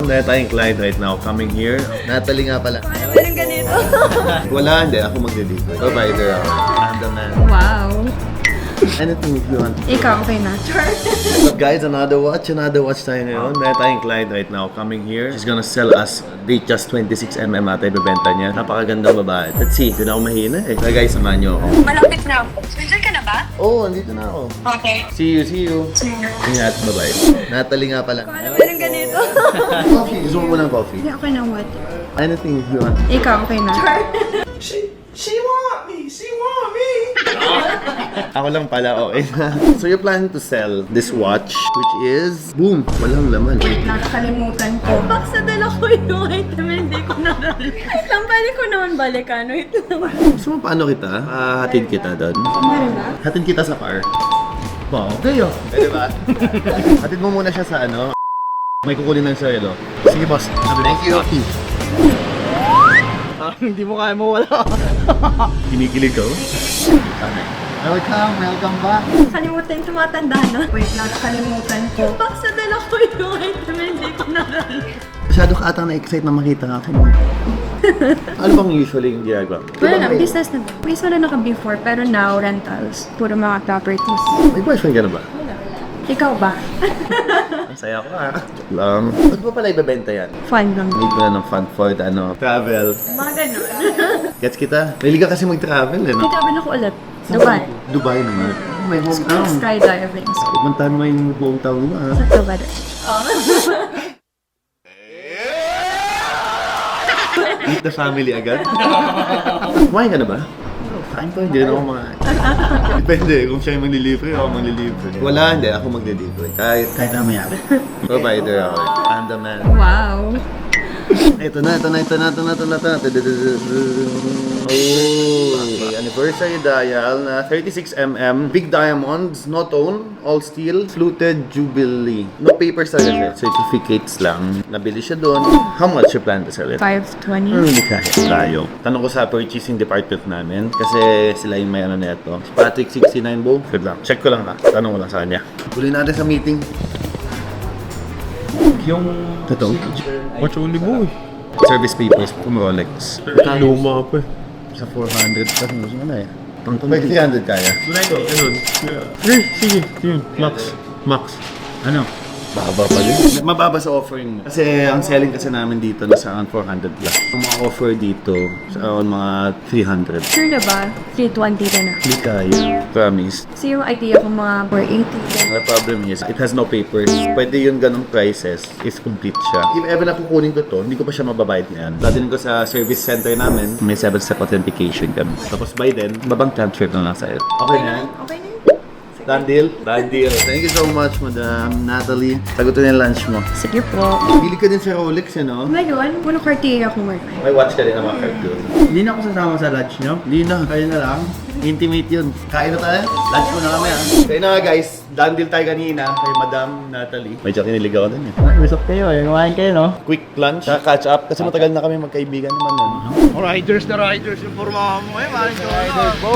meron tayong client right now coming here. Natalie nga pala. Paano ba nang ganito? Wala, hindi. Ako mag-deliver. Provider ako. I'm the man. Wow. Anything if you want. Ikaw, okay na. But guys, another watch tayo ngayon. Meron tayong client right now coming here. She's gonna sell us the just 26mm ata ibebenta niya. Napakagandang babae. Let's see, doon ako mahina eh. So guys, samahan niyo ako. Malapit na ako. Nandiyan ka na ba? Oo, andito na ako. Okay. See you. Ingat, bye-bye. Natalie nga pala. Paano ba nang ganito? Coffee. Gusto mo ng coffee? Hindi, okay na what? Anything if you want. Ikaw, okay na. She want me. She want me. Ako lang pala, okay na. So you're planning to sell this watch, which is, boom, walang laman. Wait, nakakalimutan ko. Baksa dala ko yung item, hindi ko nadala. Wait lang, pwede ko naman balikan. Wait lang. Gusto mo paano kita? Hatid kita doon. Meron ba? Hatid kita sa car. Wow, kayo. Pwede ba? Hatid mo muna siya sa ano. May kukunin ng sa'yo. Sige boss. Thank you. Hindi mo kaya mawala. Kinikilig ka? Welcome back. Kalimutan yung tumatanda na. Wait lang, nakalimutan ko. Baksa dala ko yung item, hindi ko nadala. Masyado ka atang na-excite na makita ako. Ano bang usually yung ginagawa? Wala lang, business na ba? Please wala na ka before, pero now, rentals. Puro mga properties. May boyfriend ka na ba? Ikaw ba? Ang saya ko Joke lang. Ba't mo pala ibebenta yan? Fun lang. Need mo na ng fun for the travel. Mga ganun. Gets kita? Mahilig ka kasi mag-travel eh, no? Dito ba na ko ulit? Dubai. Dubai naman. May hometown. Skydiving. Pumuntahan mo yung hometown mo Sa Dubai. Meet the family agad? Kumain ka na ba? Kain ko, hindi na ako makain. Depende, kung siya yung maglilibre, ako maglilibre. Wala, hindi. Ako maglilibre. Kahit na mayari. Provider ako. I'm the man. Wow. Ito na. Oh, anniversary dial na 36mm, big diamonds, no tone, all steel, fluted jubilee. No papers talaga siya, certificates lang. Nabili siya doon. How much you plan to sell it? 520. Hindi kahit tayo. Tanong ko sa purchasing department namin kasi sila yung may ano neto. Si Patrick 69 Bo. Good lang. Check ko lang ha. Tanong ko lang sa kanya. Huli natin sa meeting. Yung Totoo? watch only boy. Service papers from Rolex. Luma pa eh. Sa 400 kasi gusto mo na eh. May 300 kaya. Ganun. Eh, sige. Yun. Max. Ano? Baba pa din. Mababa sa offering mo. Kasi ang selling kasi namin dito nasa around 400 plus. Ang mga offer dito sa around mga 300. Sure na ba? 320 ka na. Hindi kaya. Promise. So yung idea ko mga 480. The problem is, it has no papers. Pwede yun ganong prices is complete siya. If ever na kukunin ko to, hindi ko pa siya mababayad ngayon. Dadalhin ko sa service center namin. May 7-step authentication kami. Tapos by then, babang transfer na lang sa'yo. Okay na yan? Okay na yun. Done deal? Done deal. Thank you so much, Madam Natalie. Sagutin yung lunch mo. Sige po. Bili ka din sa Rolex, no? Ngayon, puno Cartier ako work. May watch ka din na mga card doon. Hindi na ako sasama sa lunch nyo. Hindi na, kaya na lang. Intimate yun. Kain na tayo? Lunch mo na kami Kaya na nga guys, done deal tayo kanina kay Madam Natalie. Medyo kinilig ako din Usap kayo eh. Kumain kayo, no? Quick lunch, catch up. Kasi matagal na kami magkaibigan naman nun. Riders na riders yung formahan mo eh. Maring riders, go!